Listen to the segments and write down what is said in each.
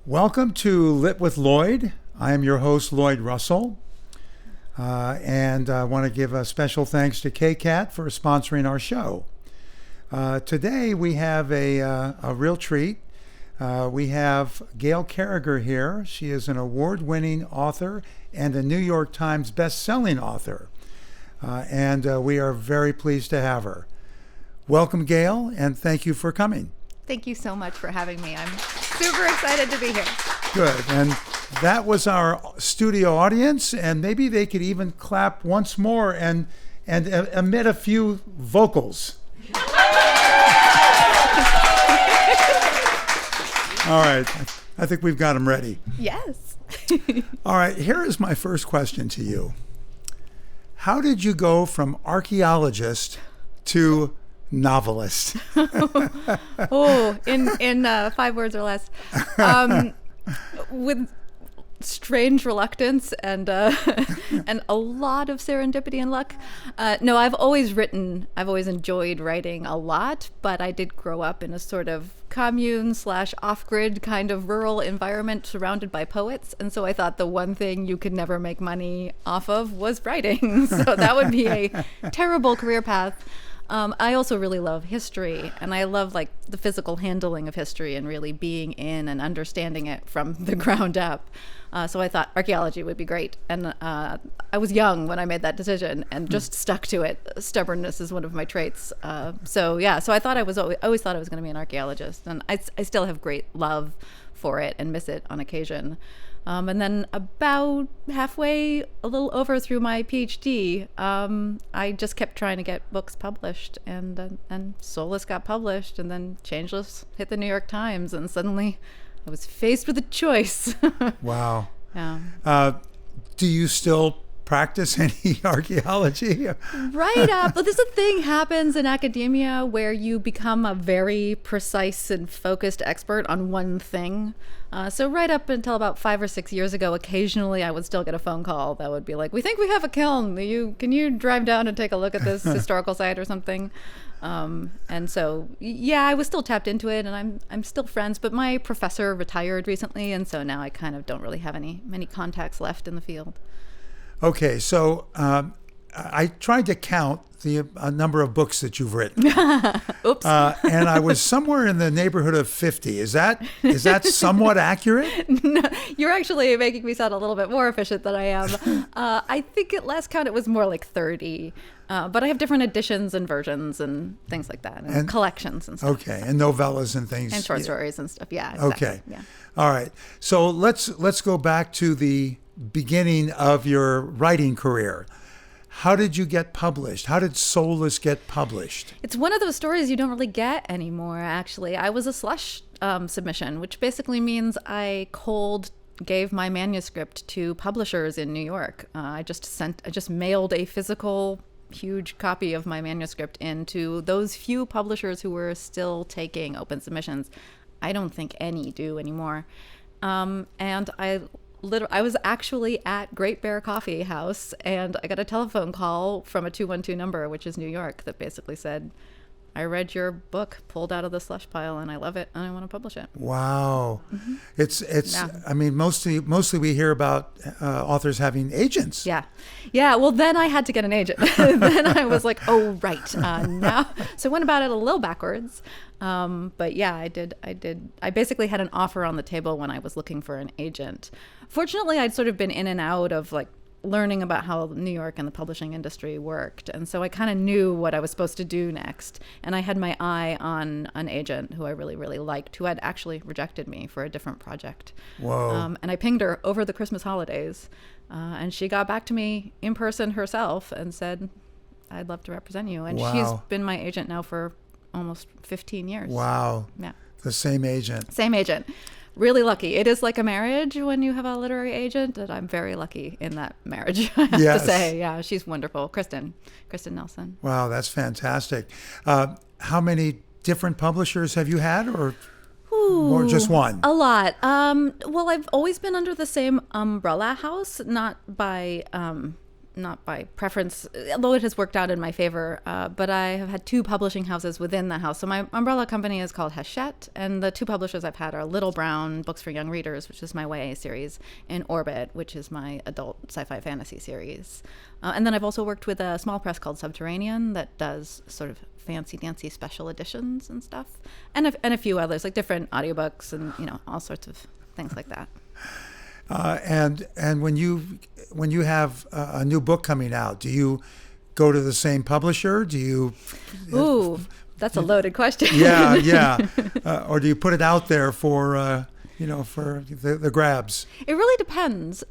Welcome to Lit with Lloyd. I am your host, Lloyd Russell. And I want to give a special thanks to KCAT for sponsoring our show. Today we have a real treat. We have Gail Carriger here. She is an award-winning author and a New York Times Bestselling Author. And we are very pleased to have her. Welcome, Gail, and thank you for coming. Thank you so much for having me. I'm super excited to be here. Good. And that was our studio audience, and maybe they could even clap once more and emit a few vocals. All right. I think we've got them ready. Yes. All right. Here is my first question to you. How did you go from archaeologist to novelist? In 5 words or less. With strange reluctance and a lot of serendipity and luck. No, I've always enjoyed writing a lot, but I did grow up in a sort of commune/off-grid kind of rural environment surrounded by poets. And so I thought the one thing you could never make money off of was writing. So that would be a terrible career path. I also really love history, and I love like the physical handling of history and really being in and understanding it from the ground up. So I thought archaeology would be great. And I was young when I made that decision and just stuck to it. Stubbornness is one of my traits. So I thought I always thought I was going to be an archaeologist, and I still have great love for it and miss it on occasion. And then about halfway, a little over through my PhD, I just kept trying to get books published, and Soulless got published, and then Changeless hit the New York Times, and suddenly I was faced with a choice. Wow. Yeah. Do you still practice any archaeology? Right. But this thing happens in academia where you become a very precise and focused expert on one thing. So right up until about 5 or 6 years ago, occasionally I would still get a phone call that would be like, "We think we have a kiln. Can you drive down and take a look at this historical site or something?" And so, yeah, I was still tapped into it, and I'm still friends. But my professor retired recently, and so now I kind of don't really have many contacts left in the field. Okay, so I tried to count the number of books that you've written. Oops. And I was somewhere in the neighborhood of 50. Is that somewhat accurate? No, you're actually making me sound a little bit more efficient than I am. I think at last count it was more like 30. But I have different editions and versions and things like that, and collections and stuff. Okay, and novellas and things. And short stories and stuff, yeah. Exactly. Okay. Yeah. All right. So let's go back to the beginning of your writing career. How did you get published? How did Soulless get published? It's one of those stories you don't really get anymore, actually. I was a slush submission, which basically means I cold gave my manuscript to publishers in New York. I just mailed a physical huge copy of my manuscript into those few publishers who were still taking open submissions. I don't think any do anymore. And I was actually at Great Bear Coffee House, and I got a telephone call from a 212 number, which is New York, that basically said, "I read your book pulled out of the slush pile, and I love it, and I want to publish it." Wow. Mm-hmm. It's. Yeah. I mean, mostly we hear about authors having agents. Yeah. Well, then I had to get an agent. Then I was like, oh, right. Now. So I went about it a little backwards. But yeah, I did. I basically had an offer on the table when I was looking for an agent. Fortunately, I'd sort of been in and out of like learning about how New York and the publishing industry worked. And so I kind of knew what I was supposed to do next. And I had my eye on an agent who I really, really liked, who had actually rejected me for a different project. Whoa. And I pinged her over the Christmas holidays. And she got back to me in person herself and said, "I'd love to represent you." And Wow. she's been my agent now for almost 15 years. Wow. Yeah. The same agent. Same agent. Really lucky. It is like a marriage when you have a literary agent, and I'm very lucky in that marriage, I have Yes. to say. Yeah, she's wonderful. Kristen Nelson. Wow, that's fantastic. How many different publishers have you had, or just one? A lot. Well, I've always been under the same umbrella house, not by not by preference, although it has worked out in my favor, but I have had two publishing houses within the house. So my umbrella company is called Hachette, and the two publishers I've had are Little Brown Books for Young Readers, which is my YA series, and Orbit, which is my adult sci-fi fantasy series. And then I've also worked with a small press called Subterranean that does sort of fancy-dancy special editions and stuff, and a few others, like different audiobooks and, all sorts of things like that. And when you have a new book coming out, do you go to the same publisher? Do you? Ooh, that's a loaded question. Yeah. Or do you put it out there for for the grabs? It really depends.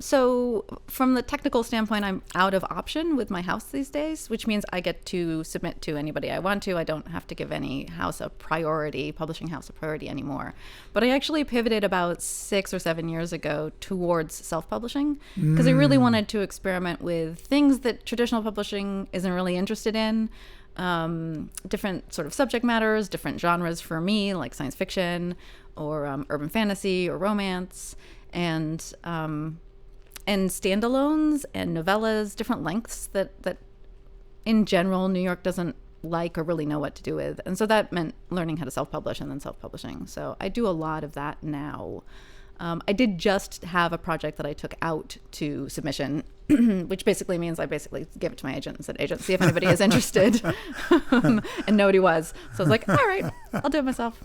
So from the technical standpoint, I'm out of option with my house these days, which means I get to submit to anybody I want to. I don't have to give any house a priority, publishing house a priority anymore. But I actually pivoted about 6 or 7 years ago towards self-publishing because I really wanted to experiment with things that traditional publishing isn't really interested in. Different sort of subject matters, different genres for me, like science fiction or urban fantasy or romance, and standalones and novellas, different lengths that in general New York doesn't like or really know what to do with. And so that meant learning how to self-publish and then self-publishing. So I do a lot of that now. I did just have a project that I took out to submission, which basically means I basically gave it to my agent and said, "Agent, see if anybody is interested." And nobody was. So I was like, all right, I'll do it myself.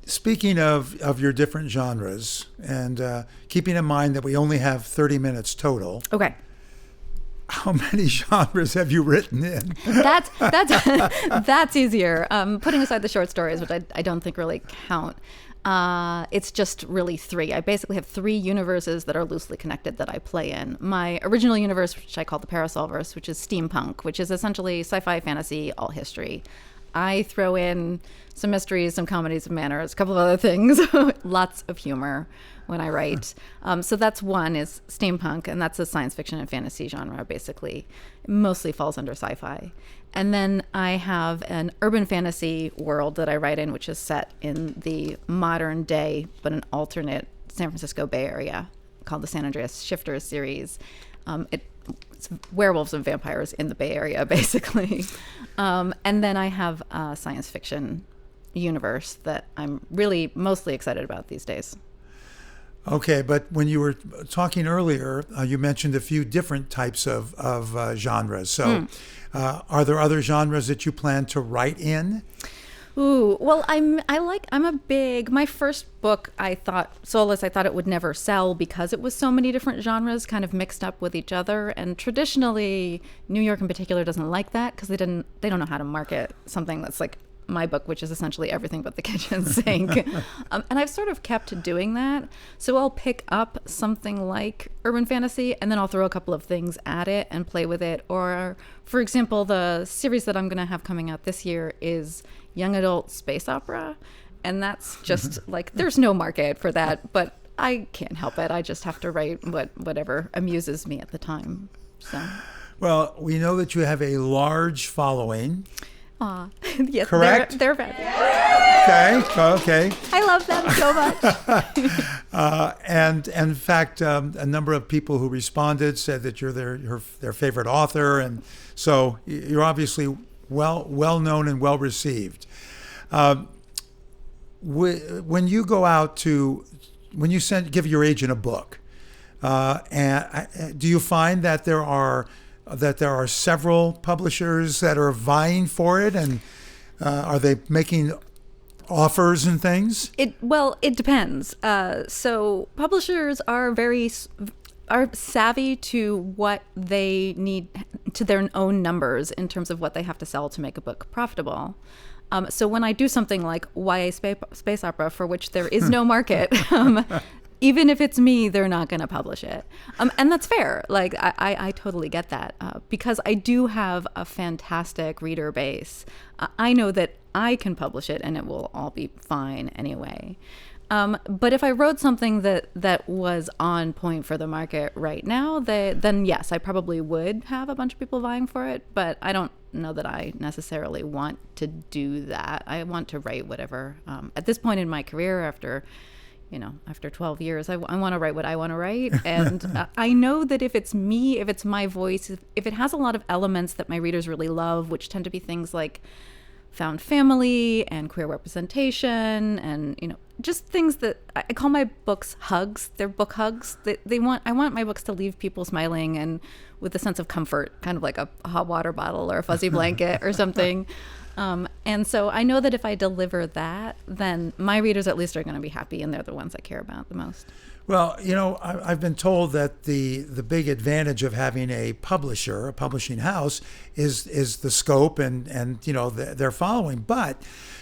Speaking of your different genres, and keeping in mind that we only have 30 minutes total. Okay. How many genres have you written in? That's easier. Putting aside the short stories, which I don't think really count. It's just really 3. I basically have 3 universes that are loosely connected that I play in. My original universe, which I call the Parasolverse, which is steampunk, which is essentially sci-fi, fantasy, all history. I throw in some mysteries, some comedies of manners, a couple of other things, lots of humor when I write. So that's one, is steampunk, and that's a science fiction and fantasy genre, basically. It mostly falls under sci-fi. And then I have an urban fantasy world that I write in, which is set in the modern day, but an alternate San Francisco Bay Area, called the San Andreas Shifters series. It's werewolves and vampires in the Bay Area, basically. And then I have a science fiction universe that I'm really mostly excited about these days. Okay, but when you were talking earlier, you mentioned a few different types of genres. So are there other genres that you plan to write in? Ooh, well, my first book, I thought it would never sell because it was so many different genres kind of mixed up with each other. And traditionally, New York in particular doesn't like that because they don't know how to market something that's like my book, which is essentially everything but the kitchen sink. And I've sort of kept doing that. So I'll pick up something like urban fantasy and then I'll throw a couple of things at it and play with it. Or, for example, the series that I'm going to have coming out this year is young adult space opera. And that's just like, there's no market for that, but I can't help it. I just have to write whatever amuses me at the time. So. Well, we know that you have a large following. Aw, yes, correct? They're fabulous. Okay. I love them so much. And in fact, a number of people who responded said that you're their favorite author, and so you're obviously well known and well received. When you go out when you give your agent a book, and do you find that there are several publishers that are vying for it, and are they making offers and things? It depends. So publishers are savvy to what they need, to their own numbers in terms of what they have to sell to make a book profitable. So when I do something like YA space opera, for which there is no market, even if it's me, they're not going to publish it. And that's fair. Like, I totally get that because I do have a fantastic reader base. I know that I can publish it and it will all be fine anyway. But if I wrote something that was on point for the market right now, then yes, I probably would have a bunch of people vying for it. But I don't know that I necessarily want to do that. I want to write whatever. At this point in my career, after after 12 years, I want to write what I want to write. And I know that if it's me, if it's my voice, if it has a lot of elements that my readers really love, which tend to be things like found family and queer representation and, just things that I call my books hugs. They're book hugs. I want my books to leave people smiling and with a sense of comfort, kind of like a hot water bottle or a fuzzy blanket or something. And so I know that if I deliver that, then my readers at least are going to be happy, and they're the ones I care about the most. Well, I've been told that the big advantage of having a publisher, a publishing house, is the scope and their following. But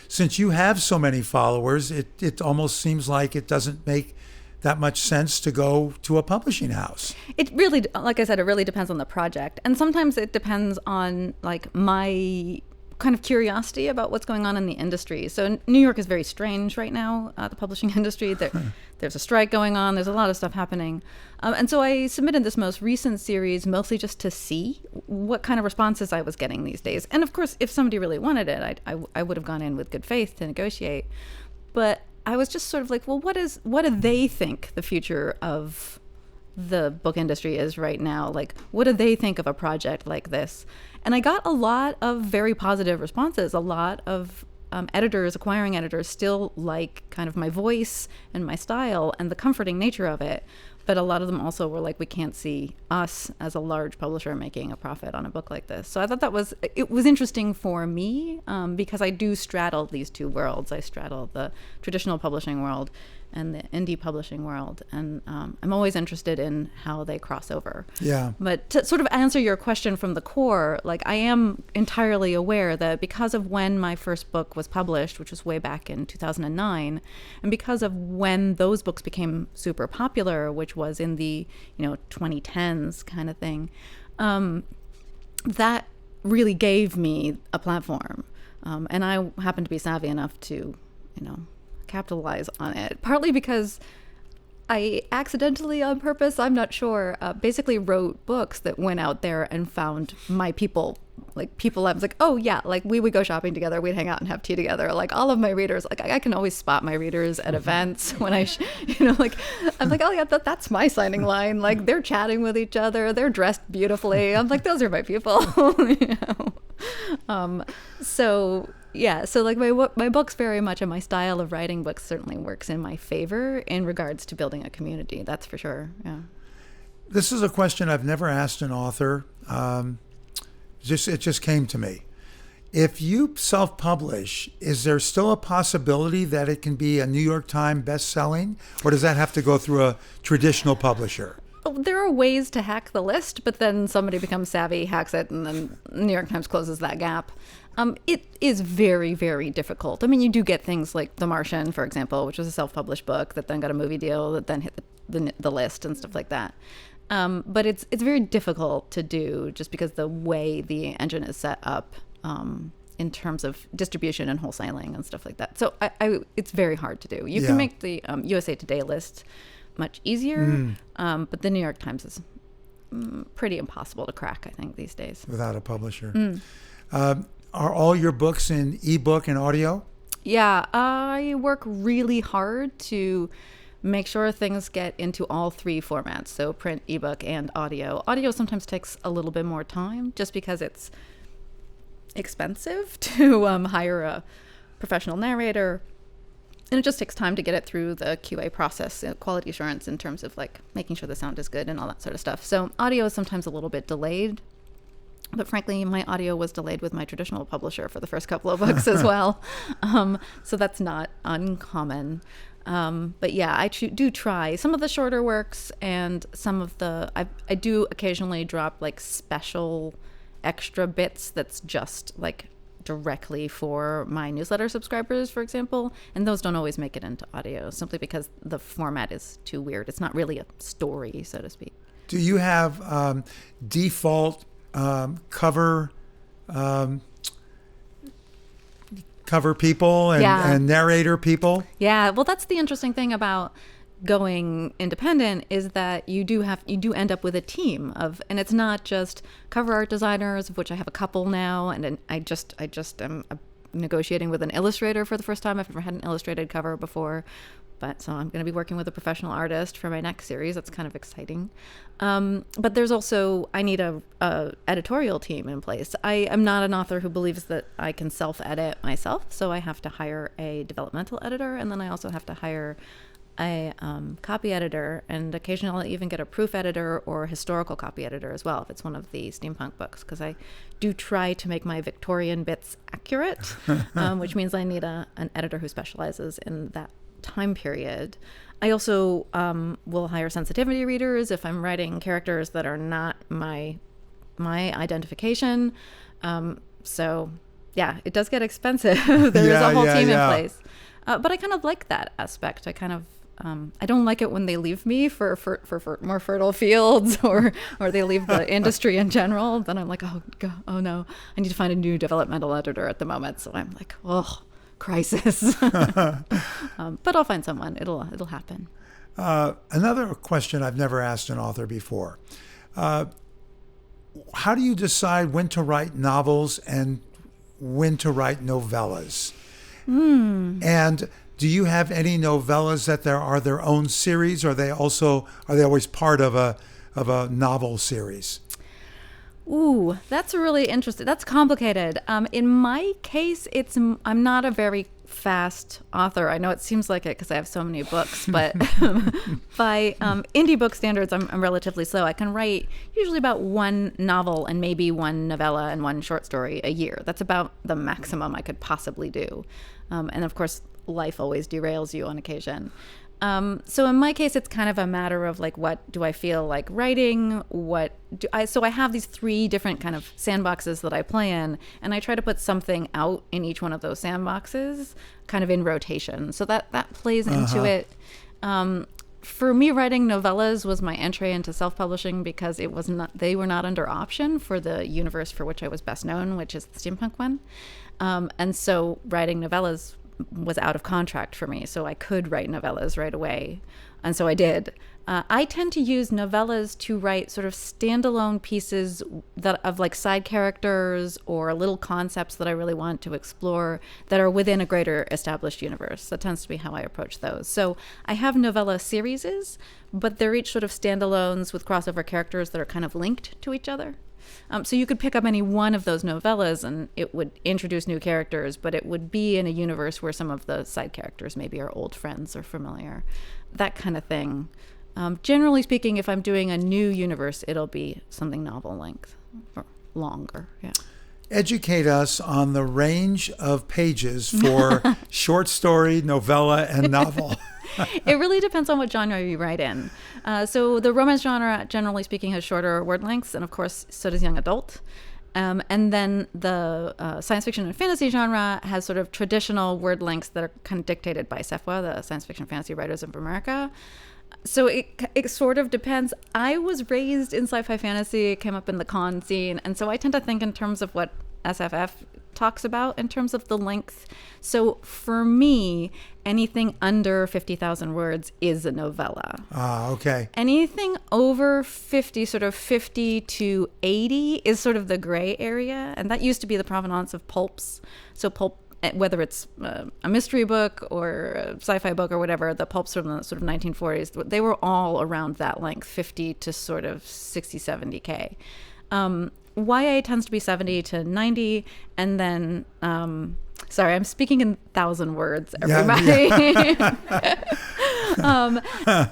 since you have so many followers, it almost seems like it doesn't make that much sense to go to a publishing house. It really, like I said, it really depends on the project, and sometimes it depends on like my kind of curiosity about what's going on in the industry. So New York is very strange right now, the publishing industry. There's a strike going on. There's a lot of stuff happening. And so I submitted this most recent series mostly just to see what kind of responses I was getting these days. And of course, if somebody really wanted it, I would have gone in with good faith to negotiate. But I was just sort of like, well, what do they think the future of the book industry is right now? Like, what do they think of a project like this? And I got a lot of very positive responses. A lot of acquiring editors still like kind of my voice and my style and the comforting nature of it. But a lot of them also were like, we can't see us as a large publisher making a profit on a book like this. So I thought it was interesting for me because I do straddle these two worlds. I straddle the traditional publishing world and the indie publishing world. And I'm always interested in how they cross over. Yeah. But to sort of answer your question from the core, like I am entirely aware that because of when my first book was published, which was way back in 2009, and because of when those books became super popular, which was in the 2010s kind of thing, that really gave me a platform. And I happened to be savvy enough to, capitalize on it, partly because I accidentally, on purpose, I'm not sure, basically wrote books that went out there and found my people. Like people I was like, oh yeah, like we would go shopping together, we'd hang out and have tea together. Like all of my readers, like I can always spot my readers at events when I'm like, oh yeah, that's my signing line. Like they're chatting with each other, they're dressed beautifully. I'm like, those are my people. So like my books very much, and my style of writing books certainly works in my favor in regards to building a community. That's for sure. Yeah. This is a question I've never asked an author. It just came to me. If you self-publish, is there still a possibility that it can be a New York Times bestselling, or does that have to go through a traditional publisher? There are ways to hack the list, but then somebody becomes savvy, hacks it, and then New York Times closes that gap. It is very, very difficult. I mean, you do get things like The Martian, for example, which was a self-published book that then got a movie deal that then hit the list and stuff like that. But it's very difficult to do just because the way the engine is set up in terms of distribution and wholesaling and stuff like that. So it's very hard to do. You can make the USA Today list much easier, but the New York Times is pretty impossible to crack, I think, these days. Without a publisher. Are all your books in ebook and audio? Yeah, I work really hard to make sure things get into all three formats, so print, ebook, and audio. Audio sometimes takes a little bit more time just because it's expensive to hire a professional narrator, and it just takes time to get it through the QA process, quality assurance, in terms of like making sure the sound is good and all that sort of stuff. So audio is sometimes a little bit delayed. But frankly, my audio was delayed with my traditional publisher for the first couple of books as well. So that's not uncommon. But yeah, I do try some of the shorter works, and some of I do occasionally drop like special extra bits that's just like directly for my newsletter subscribers, for example. And those don't always make it into audio simply because the format is too weird. It's not really a story, so to speak. Do you have default cover people and narrator people? Yeah, well, that's the interesting thing about going independent, is that you do end up with a team and it's not just cover art designers, of which I have a couple now, and I just am negotiating with an illustrator for the first time. I've never had an illustrated cover before. So I'm going to be working with a professional artist for my next series. That's kind of exciting. But there's also, I need a editorial team in place. I am not an author who believes that I can self-edit myself. So I have to hire a developmental editor. And then I also have to hire a copy editor. And occasionally I'll even get a proof editor or a historical copy editor as well, if it's one of the steampunk books, because I do try to make my Victorian bits accurate, which means I need an editor who specializes in that time period. I also will hire sensitivity readers if I'm writing characters that are not my identification. So yeah, it does get expensive. There is a whole team in place. But I kind of like that aspect. I don't like it when they leave me for more fertile fields or they leave the industry in general. Then I'm like, oh no, I need to find a new developmental editor at the moment. So I'm like, oh, crisis. But I'll find someone. It'll happen. Another question I've never asked an author before. How do you decide when to write novels and when to write novellas? And do you have any novellas that are their own series, or are they always part of a novel series? Ooh, that's really interesting. That's complicated. In my case, I'm not a very fast author. I know it seems like it because I have so many books, but by indie book standards, I'm relatively slow. I can write usually about one novel and maybe one novella and one short story a year. That's about the maximum I could possibly do. And of course, life always derails you on occasion. So in my case, it's kind of a matter of like, what do I feel like writing? So I have these 3 different kind of sandboxes that I play in, and I try to put something out in each one of those sandboxes kind of in rotation. So that plays into it. For me, writing novellas was my entry into self-publishing because they were not under option for the universe for which I was best known, which is the steampunk one. And so writing novellas was out of contract for me, so I could write novellas right away, and so I did. I tend to use novellas to write sort of standalone pieces of like side characters or little concepts that I really want to explore that are within a greater established universe. That tends to be how I approach those. So I have novella series, but they're each sort of standalones with crossover characters that are kind of linked to each other. So you could pick up any one of those novellas and it would introduce new characters, but it would be in a universe where some of the side characters maybe are old friends or familiar, that kind of thing. Generally speaking, if I'm doing a new universe, it'll be something novel length or longer. Yeah. Educate us on the range of pages for short story, novella, and novel. It really depends on what genre you write in. So the romance genre, generally speaking, has shorter word lengths, and of course, so does young adult. And then the science fiction and fantasy genre has sort of traditional word lengths that are kind of dictated by SFWA, the Science Fiction Fantasy Writers of America. So it sort of depends. I was raised in sci-fi fantasy, came up in the con scene, and so I tend to think in terms of what SFF talks about in terms of the length. So for me, anything under 50,000 words is a novella. Okay. Anything over 50, sort of 50 to 80 is sort of the gray area. And that used to be the provenance of pulps. So pulp, whether it's a mystery book or a sci-fi book or whatever, the pulps from the sort of 1940s, they were all around that length, 50 to sort of 60, 70K. YA tends to be 70 to 90, and then sorry, I'm speaking in 1,000 words, everybody.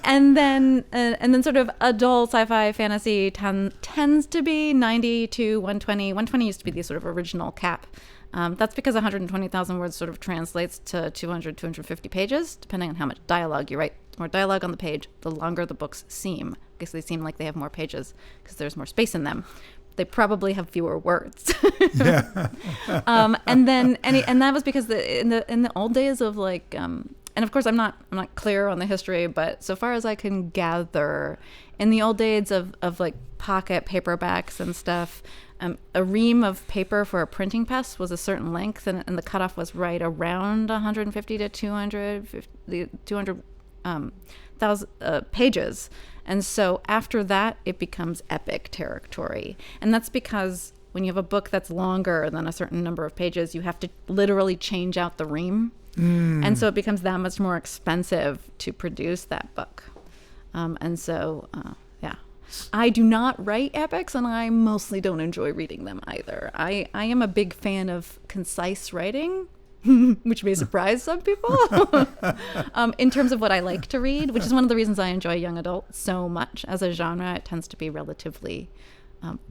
And then sort of adult sci-fi fantasy tends to be 90 to 120. 120 used to be the sort of original cap. That's because 120,000 words sort of translates to 200, 250 pages, depending on how much dialogue you write. The more dialogue on the page, the longer the books seem. I guess they seem like they have more pages because there's more space in them. They probably have fewer words. And that was because in the old days of like, and of course I'm not clear on the history, but so far as I can gather, in the old days of like pocket paperbacks and stuff, a ream of paper for a printing press was a certain length, and the cutoff was right around 150 to 200,000 pages. And so after that, it becomes epic territory. And that's because when you have a book that's longer than a certain number of pages, you have to literally change out the ream. And so it becomes that much more expensive to produce that book. Yeah. I do not write epics, and I mostly don't enjoy reading them either. I am a big fan of concise writing, which may surprise some people, in terms of what I like to read, which is one of the reasons I enjoy young adult so much. As a genre, it tends to be relatively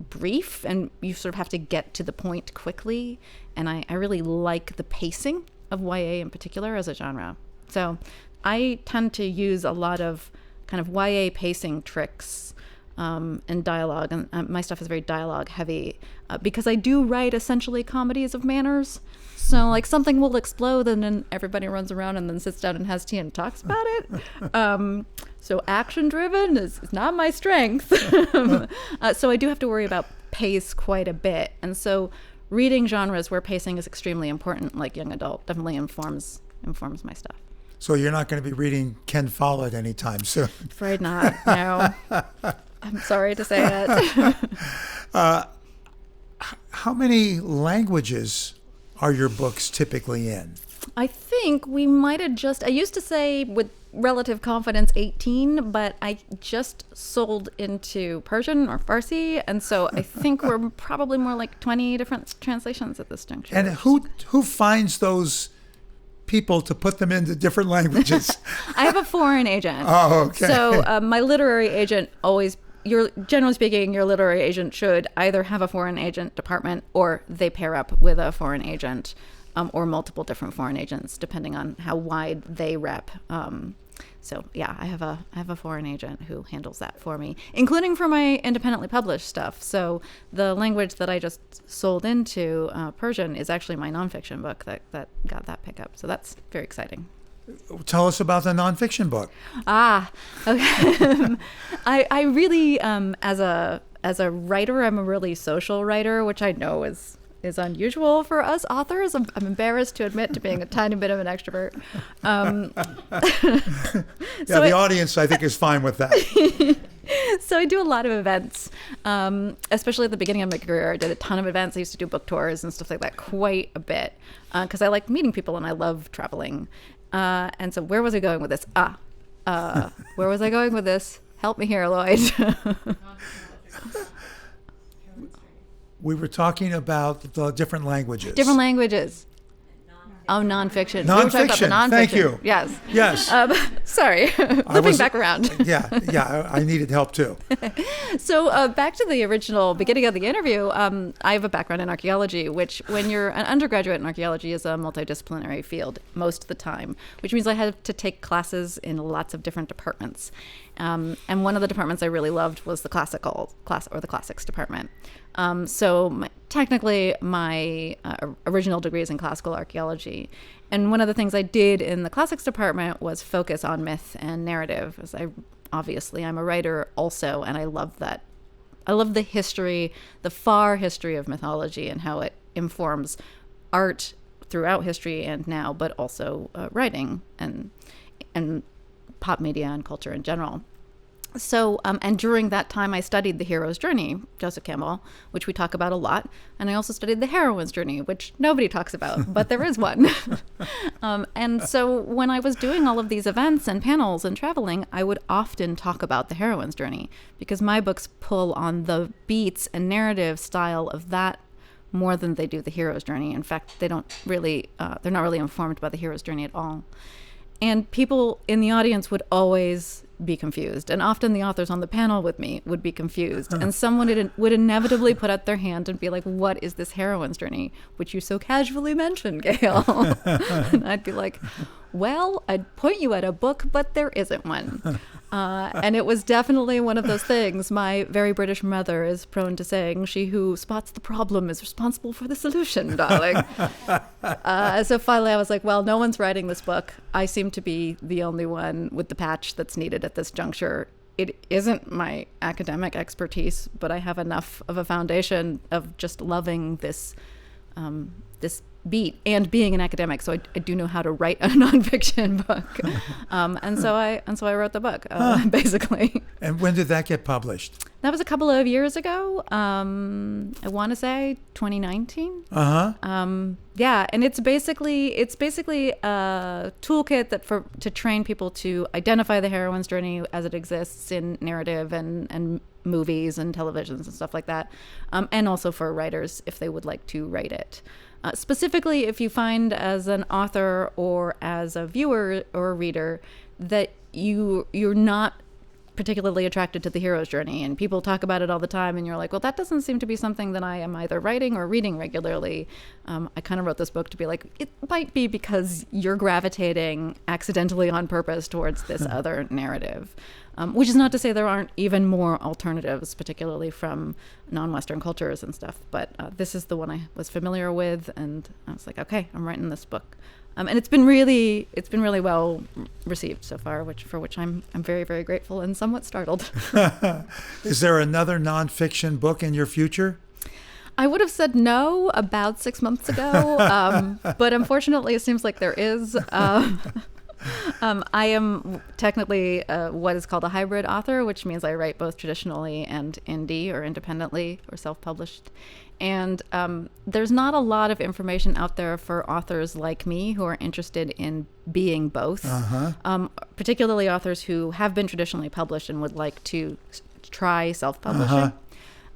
brief, and you sort of have to get to the point quickly. And I really like the pacing of YA in particular as a genre. So I tend to use a lot of kind of YA pacing tricks and dialogue, and my stuff is very dialogue heavy because I do write essentially comedies of manners. So like something will explode and then everybody runs around and then sits down and has tea and talks about it. So action driven is not my strength. So I do have to worry about pace quite a bit. And so reading genres where pacing is extremely important, like young adult, definitely informs my stuff. So you're not going to be reading Ken Follett anytime soon? Afraid not, no. I'm sorry to say it. How many languages are your books typically in? I think we might have I used to say with relative confidence 18, but I just sold into Persian or Farsi, and so I think we're probably more like 20 different translations at this juncture. And who finds those people to put them into different languages? I have a foreign agent. Oh, okay. So my literary agent generally speaking, your literary agent should either have a foreign agent department or they pair up with a foreign agent or multiple different foreign agents, depending on how wide they rep. So yeah, I have a foreign agent who handles that for me, including for my independently published stuff. So the language that I just sold into, Persian, is actually my nonfiction book that got that pickup. So that's very exciting. Tell us about the nonfiction book. Okay. I really, as a writer, I'm a really social writer, which I know is unusual for us authors. I'm embarrassed to admit to being a tiny bit of an extrovert. The audience, I think, is fine with that. So I do a lot of events, especially at the beginning of my career. I did a ton of events. I used to do book tours and stuff like that quite a bit because I like meeting people and I love traveling. And so where was I going with this? Where was I going with this? Help me here, Lloyd. We were talking about the different languages. Different languages. Oh, nonfiction. Nonfiction. We were talking about the nonfiction. Thank you. Yes. Yes. Sorry. Flipping back around. Yeah. I needed help too. So back to the original beginning of the interview, I have a background in archaeology, which when you're an undergraduate in archaeology is a multidisciplinary field most of the time, which means I had to take classes in lots of different departments. And one of the departments I really loved was the classics department. Technically, my original degree is in classical archaeology. And one of the things I did in the classics department was focus on myth and narrative, as I'm a writer also, and I love that. I love the history, the far history of mythology and how it informs art throughout history and now, but also writing and pop media and culture in general. So, and during that time, I studied the hero's journey, Joseph Campbell, which we talk about a lot. And I also studied the heroine's journey, which nobody talks about, but there is one. And so when I was doing all of these events and panels and traveling, I would often talk about the heroine's journey because my books pull on the beats and narrative style of that more than they do the hero's journey. In fact, they're not really informed by the hero's journey at all. And people in the audience would always be confused. And often the authors on the panel with me would be confused. And someone would inevitably put out their hand and be like, what is this heroine's journey, which you so casually mentioned, Gail? And I'd be like, well, I'd point you at a book, but there isn't one. And it was definitely one of those things. My very British mother is prone to saying, she who spots the problem is responsible for the solution, darling. So finally I was like, well, no one's writing this book. I seem to be the only one with the patch that's needed at this juncture. It isn't my academic expertise, but I have enough of a foundation of just loving this beat, and being an academic, so I do know how to write a nonfiction book, and so I wrote the book, basically. And when did that get published? That was a couple of years ago. I want to say 2019. Yeah, and it's basically a toolkit to train people to identify the heroine's journey as it exists in narrative and movies and televisions and stuff like that, and also for writers if they would like to write it. Specifically, if you find as an author or as a viewer or a reader that you're not particularly attracted to the hero's journey, and people talk about it all the time, and you're like, well, that doesn't seem to be something that I am either writing or reading regularly. I kind of wrote this book to be like, it might be because you're gravitating accidentally on purpose towards this other narrative. Which is not to say there aren't even more alternatives, particularly from non-Western cultures and stuff. But this is the one I was familiar with, and I was like, okay, I'm writing this book. And it's been really well received so far, for which I'm very, very grateful and somewhat startled. Is there another nonfiction book in your future? I would have said no about 6 months ago, but unfortunately, it seems like there is. I am technically what is called a hybrid author, which means I write both traditionally and indie or independently or self-published. And there's not a lot of information out there for authors like me who are interested in being both, particularly authors who have been traditionally published and would like to try self-publishing.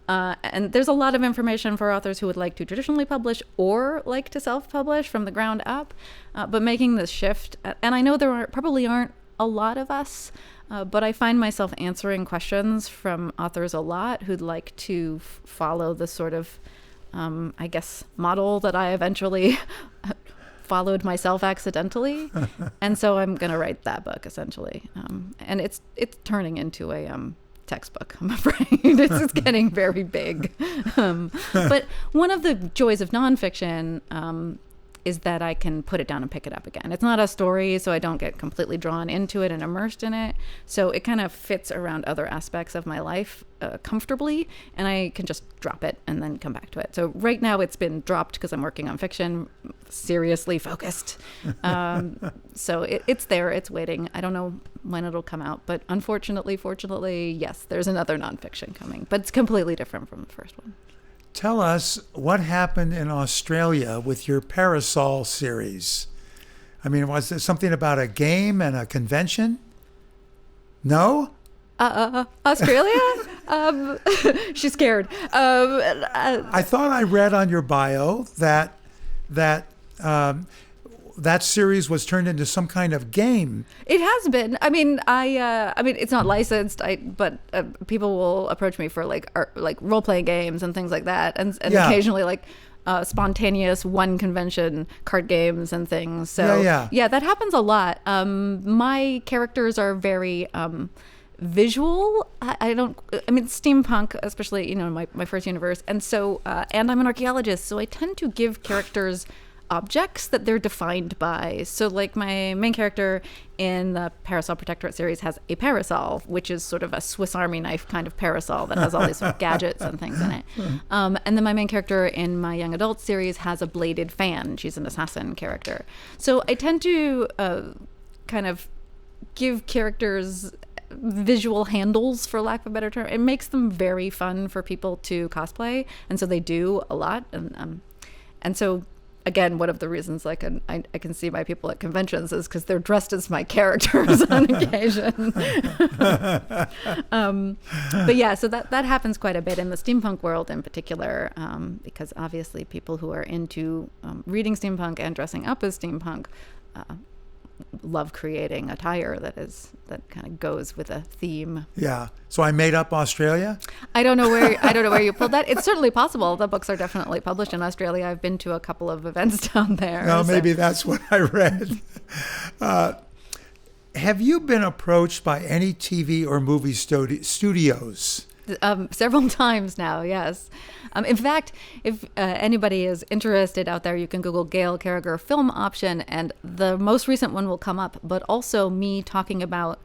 And there's a lot of information for authors who would like to traditionally publish or like to self-publish from the ground up, but making this shift, and I know probably aren't a lot of us, but I find myself answering questions from authors a lot who'd like to follow the sort of, I guess, model that I eventually followed myself accidentally. And so I'm going to write that book, essentially. And it's turning into a textbook, I'm afraid. It's getting very big. But one of the joys of nonfiction is that I can put it down and pick it up again. It's not a story, so I don't get completely drawn into it and immersed in it. So it kind of fits around other aspects of my life comfortably, and I can just drop it and then come back to it. So right now it's been dropped because I'm working on fiction, seriously focused. So it's there, it's waiting. I don't know when it'll come out, but fortunately, yes, there's another nonfiction coming, but it's completely different from the first one. Tell us what happened in Australia with your Parasol series. I mean, was there something about a game and a convention? No? Australia? She's scared. I thought I read on your bio that series was turned into some kind of game. It has been. I mean, it's not licensed. But people will approach me for like role playing games and things like that, and occasionally like spontaneous one convention card games and things. So yeah, that happens a lot. My characters are very visual. I mean, steampunk, especially, my first universe, and so and I'm an archaeologist, so I tend to give characters objects that they're defined by. So like my main character in the Parasol Protectorate series has a parasol, which is sort of a Swiss Army knife kind of parasol that has all these sort of gadgets and things in it. And then my main character in my young adult series has a bladed fan. She's an assassin character. So I tend to kind of give characters visual handles, for lack of a better term. It makes them very fun for people to cosplay, and so they do a lot. And so again, one of the reasons I can see my people at conventions is because they're dressed as my characters on occasion. But yeah, so that happens quite a bit in the steampunk world in particular, because obviously people who are into reading steampunk and dressing up as steampunk love creating attire that kind of goes with a theme. Yeah. So I made up Australia? I don't know where you pulled that. It's certainly possible. The books are definitely published in Australia. I've been to a couple of events down there. No, maybe that's what I read. Have you been approached by any TV or movie studios? Several times now, yes. In fact, if anybody is interested out there, you can Google Gail Carriger film option, and the most recent one will come up, but also me talking about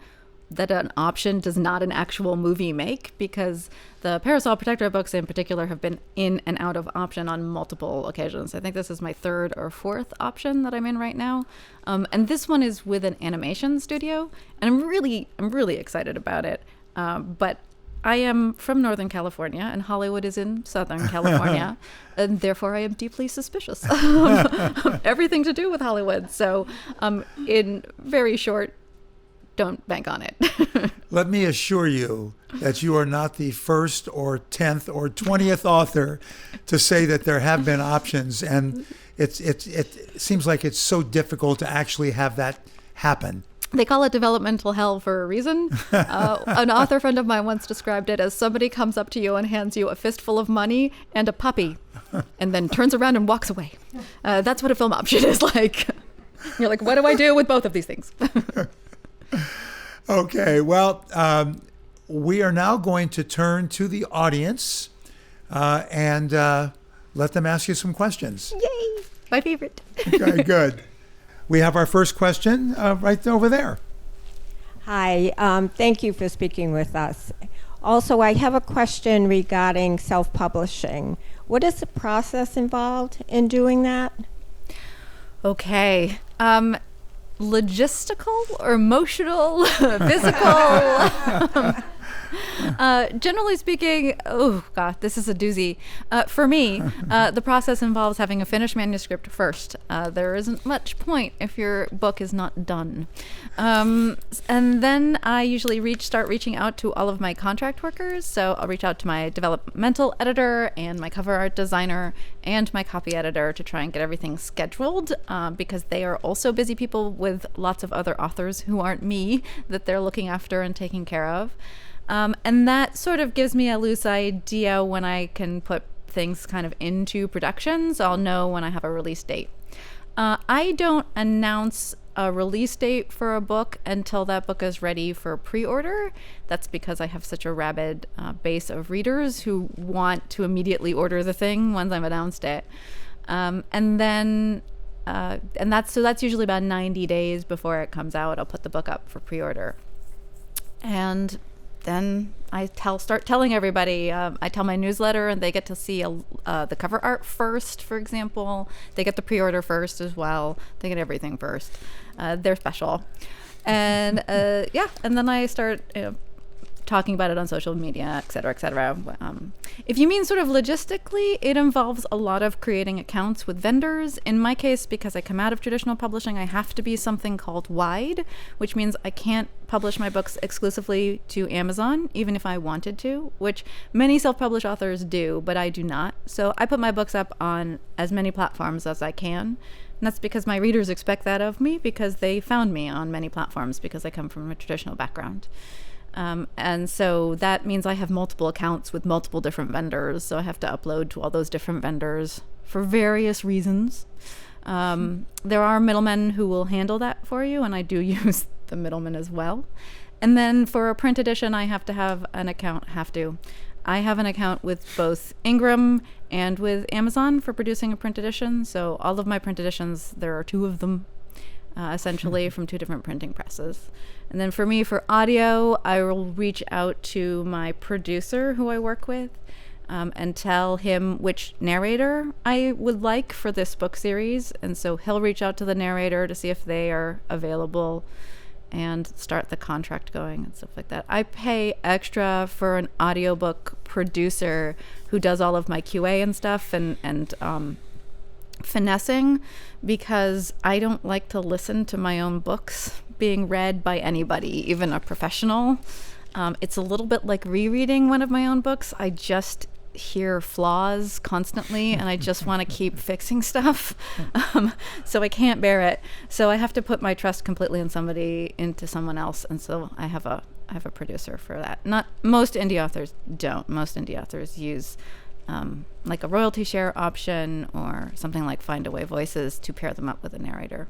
that an option does not an actual movie make, because the Parasol Protectorate books in particular have been in and out of option on multiple occasions. I think this is my third or fourth option that I'm in right now. And this one is with an animation studio, and I'm really excited about it. But I am from Northern California, and Hollywood is in Southern California, and therefore I am deeply suspicious of everything to do with Hollywood. So in very short, don't bank on it. Let me assure you that you are not the first or 10th or 20th author to say that there have been options, and it seems like it's so difficult to actually have that happen. They call it developmental hell for a reason. An author friend of mine once described it as somebody comes up to you and hands you a fistful of money and a puppy, and then turns around and walks away. That's what a film option is like. You're like, what do I do with both of these things? Okay, well, we are now going to turn to the audience and let them ask you some questions. Yay! My favorite. Okay, good. We have our first question right over there. Hi, thank you for speaking with us. Also, I have a question regarding self-publishing. What is the process involved in doing that? Okay. Logistical or emotional, physical? Generally speaking, oh God, this is a doozy. For me, the process involves having a finished manuscript first. There isn't much point if your book is not done. And then I usually start reaching out to all of my contract workers. So I'll reach out to my developmental editor and my cover art designer and my copy editor to try and get everything scheduled, because they are also busy people with lots of other authors who aren't me that they're looking after and taking care of. And that sort of gives me a loose idea when I can put things kind of into production, so I'll know when I have a release date. I don't announce a release date for a book until that book is ready for pre-order. That's because I have such a rabid base of readers who want to immediately order the thing once I've announced it. And that's usually about 90 days before it comes out. I'll put the book up for pre-order. And then I start telling everybody. I tell my newsletter, and they get to see the cover art first, for example. They get the pre-order first as well. They get everything first. They're special. And and then I start talking about it on social media, et cetera, et cetera. If you mean sort of logistically, it involves a lot of creating accounts with vendors. In my case, because I come out of traditional publishing, I have to be something called wide, which means I can't publish my books exclusively to Amazon, even if I wanted to, which many self-published authors do, but I do not. So I put my books up on as many platforms as I can. And that's because my readers expect that of me, because they found me on many platforms because I come from a traditional background. And so that means I have multiple accounts with multiple different vendors. So I have to upload to all those different vendors for various reasons. There are middlemen who will handle that for you, and I do use the middlemen as well. And then for a print edition, I have to have an account. I have an account with both Ingram and with Amazon for producing a print edition. So all of my print editions, there are two of them, essentially from two different printing presses. And then for me, for audio, I will reach out to my producer who I work with and tell him which narrator I would like for this book series. And so he'll reach out to the narrator to see if they are available and start the contract going and stuff like that. I pay extra for an audiobook producer who does all of my QA and stuff and finessing, because I don't like to listen to my own books being read by anybody, even a professional. It's a little bit like rereading one of my own books. I just hear flaws constantly, and I just want to keep fixing stuff. So I can't bear it. So I have to put my trust completely into someone else, and so I have a producer for that. Not most indie authors don't. Most indie authors use like a royalty share option or something like Findaway Voices to pair them up with a narrator.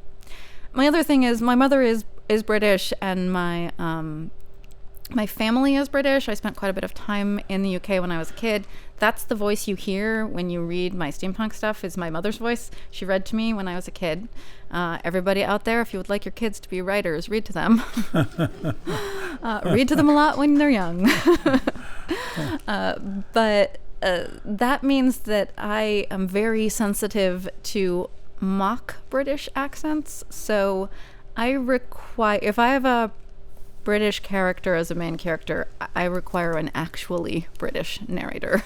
My other thing is my mother is British, and my My family is British. I spent quite a bit of time in the UK when I was a kid. That's the voice you hear when you read my steampunk stuff, is my mother's voice. She read to me when I was a kid. Everybody out there, if you would like your kids to be writers, read to them. Read to them a lot when they're young. But that means that I am very sensitive to mock British accents. So if I have a British character as a main character, I require an actually British narrator,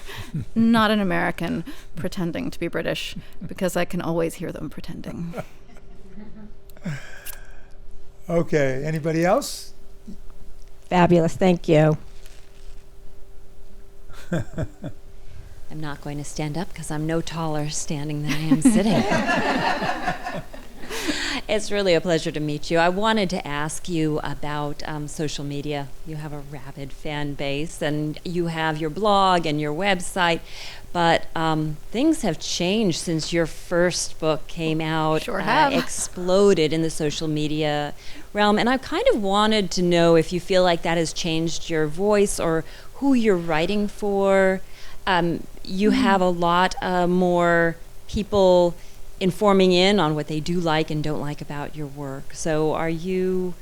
not an American pretending to be British, because I can always hear them pretending. Okay, anybody else? Fabulous, thank you. I'm not going to stand up because I'm no taller standing than I am sitting. It's really a pleasure to meet you. I wanted to ask you about social media. You have a rabid fan base, and you have your blog and your website, but things have changed since your first book came out. Sure have. Exploded in the social media realm, and I kind of wanted to know if you feel like that has changed your voice or who you're writing for. You have a lot more people informing in on what they do like and don't like about your work. So are you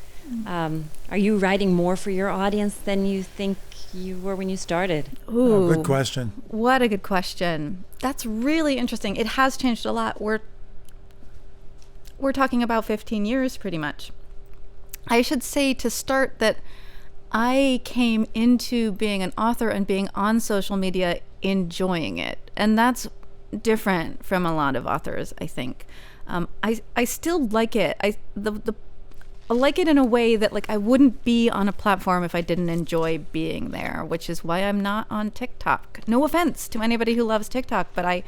writing more for your audience than you think you were when you started? Ooh, Good question. What a good question. That's really interesting. It has changed a lot. We're talking about 15 years pretty much. I should say to start that I came into being an author and being on social media enjoying it. And that's different from a lot of authors, I think. I still like it. I like it in a way that, like, I wouldn't be on a platform if I didn't enjoy being there, which is why I'm not on TikTok. No offense to anybody who loves TikTok, but I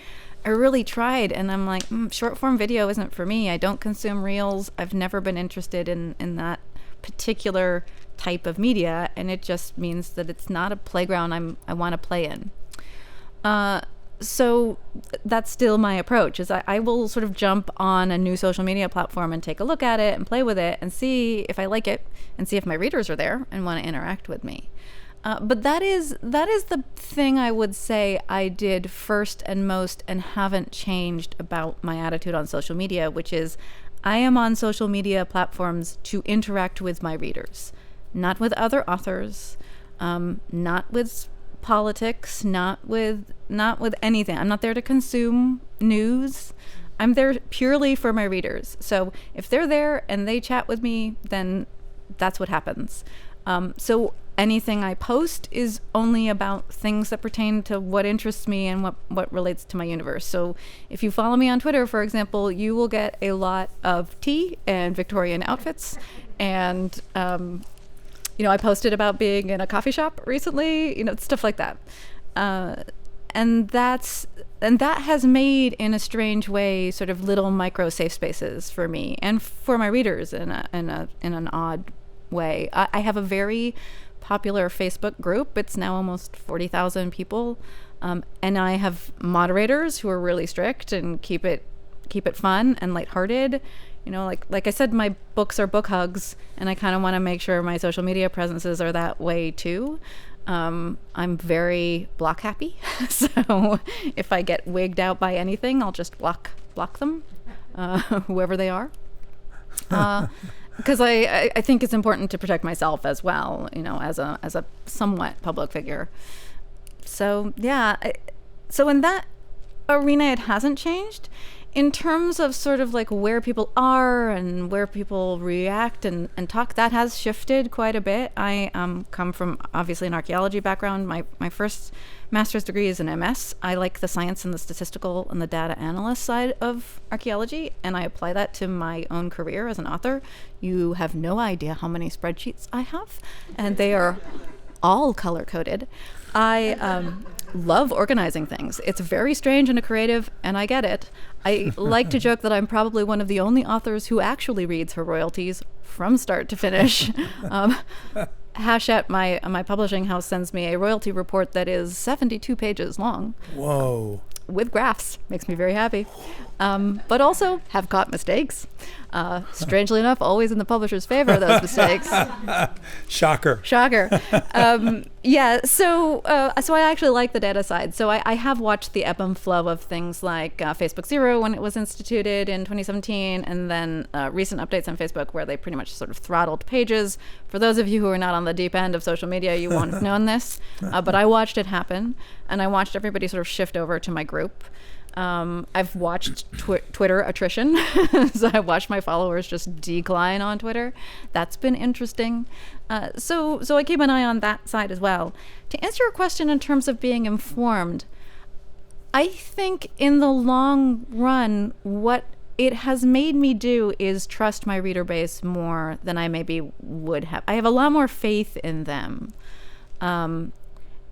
really tried, and I'm like, short form video isn't for me. I don't consume reels. I've never been interested in that particular type of media, and it just means that it's not a playground I want to play in. So that's still my approach, is I will sort of jump on a new social media platform and take a look at it and play with it and see if I like it and see if my readers are there and want to interact with me. But that is the thing I would say I did first and most and haven't changed about my attitude on social media, which is I am on social media platforms to interact with my readers, not with other authors, not with politics, not with anything. I'm not there to consume news. I'm there purely for my readers. So if they're there and they chat with me, then that's what happens. So anything I post is only about things that pertain to what interests me and what relates to my universe. So if you follow me on Twitter, for example, you will get a lot of tea and Victorian outfits, and I posted about being in a coffee shop recently, stuff like that. And that has made, in a strange way, sort of little micro safe spaces for me and for my readers in an odd way. I have a very popular Facebook group. It's now almost 40,000 people. And I have moderators who are really strict and keep it fun and lighthearted. Like I said, my books are book hugs, and I kind of want to make sure my social media presences are that way too. I'm very block happy, so if I get wigged out by anything, I'll just block them, whoever they are, because I think it's important to protect myself as well, as a somewhat public figure. So yeah, so in that arena, it hasn't changed. In terms of sort of like where people are and where people react and talk, that has shifted quite a bit. I come from obviously an archaeology background. My first master's degree is an MS. I like the science and the statistical and the data analyst side of archaeology, and I apply that to my own career as an author. You have no idea how many spreadsheets I have, and they are all color-coded. I love organizing things. It's very strange and creative, and I get it. I like to joke that I'm probably one of the only authors who actually reads her royalties from start to finish. Hachette, my publishing house, sends me a royalty report that is 72 pages long. Whoa. With graphs. Makes me very happy. But also have caught mistakes. Strangely enough, always in the publisher's favor, those mistakes. Shocker. Yeah, so I actually like the data side. So I have watched the ebb and flow of things like Facebook Zero when it was instituted in 2017, and then recent updates on Facebook where they pretty much sort of throttled pages. For those of you who are not on the deep end of social media, you won't have known this, but I watched it happen, and I watched everybody sort of shift over to my group. I've watched Twitter attrition. So I've watched my followers just decline on Twitter. That's been interesting. So I keep an eye on that side as well. To answer your question in terms of being informed, I think in the long run, what it has made me do is trust my reader base more than I maybe would have. I have a lot more faith in them.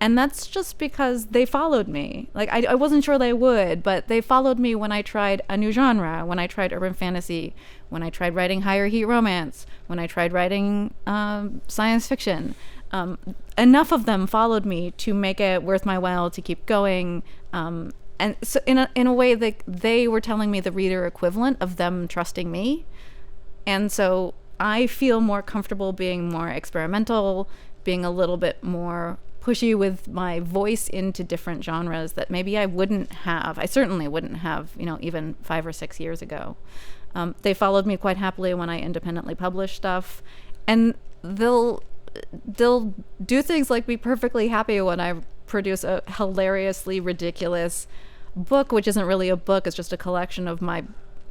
And that's just because they followed me. Like, I wasn't sure they would, but they followed me when I tried a new genre, when I tried urban fantasy, when I tried writing higher heat romance, when I tried writing science fiction. Enough of them followed me to make it worth my while to keep going. And so in a way, they were telling me the reader equivalent of them trusting me. And so I feel more comfortable being more experimental, being a little bit more pushy with my voice into different genres that maybe I certainly wouldn't have, even 5 or 6 years ago. They followed me quite happily when I independently published stuff, and they'll do things like be perfectly happy when I produce a hilariously ridiculous book, which isn't really a book, it's just a collection of my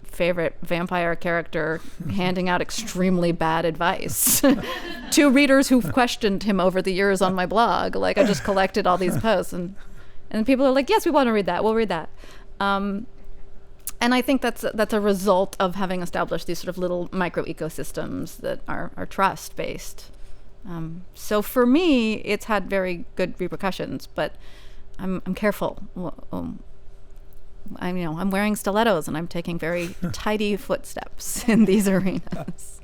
favorite vampire character handing out extremely bad advice to readers who've questioned him over the years on my blog. Like, I just collected all these posts, and people are like, yes, we want to read that, we'll read that. And I think that's a result of having established these sort of little micro ecosystems that are trust based. So for me, it's had very good repercussions, but I'm careful. I'm wearing stilettos and I'm taking very tidy footsteps in these arenas.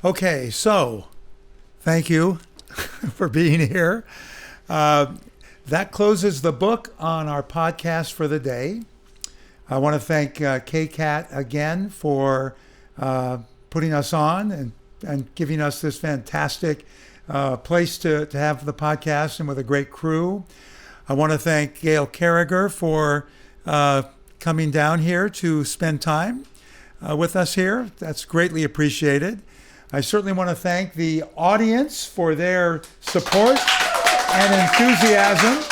Okay, so thank you for being here. That closes the book on our podcast for the day. I want to thank KCAT again for putting us on and giving us this fantastic place to have the podcast, and with a great crew. I want to thank Gail Carriger for coming down here to spend time with us here. That's greatly appreciated. I certainly want to thank the audience for their support and enthusiasm.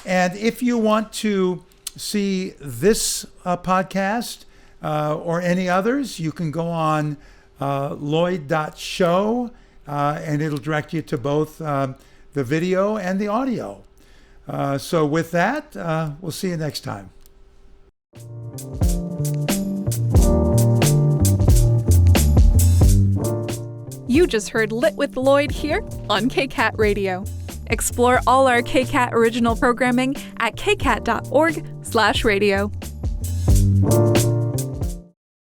And if you want to see this podcast or any others, you can go on Lloyd.show, and it'll direct you to both the video and the audio. So with that, we'll see you next time. You just heard Lit with Lloyd here on KCAT Radio. Explore all our KCAT original programming at kcat.org/radio.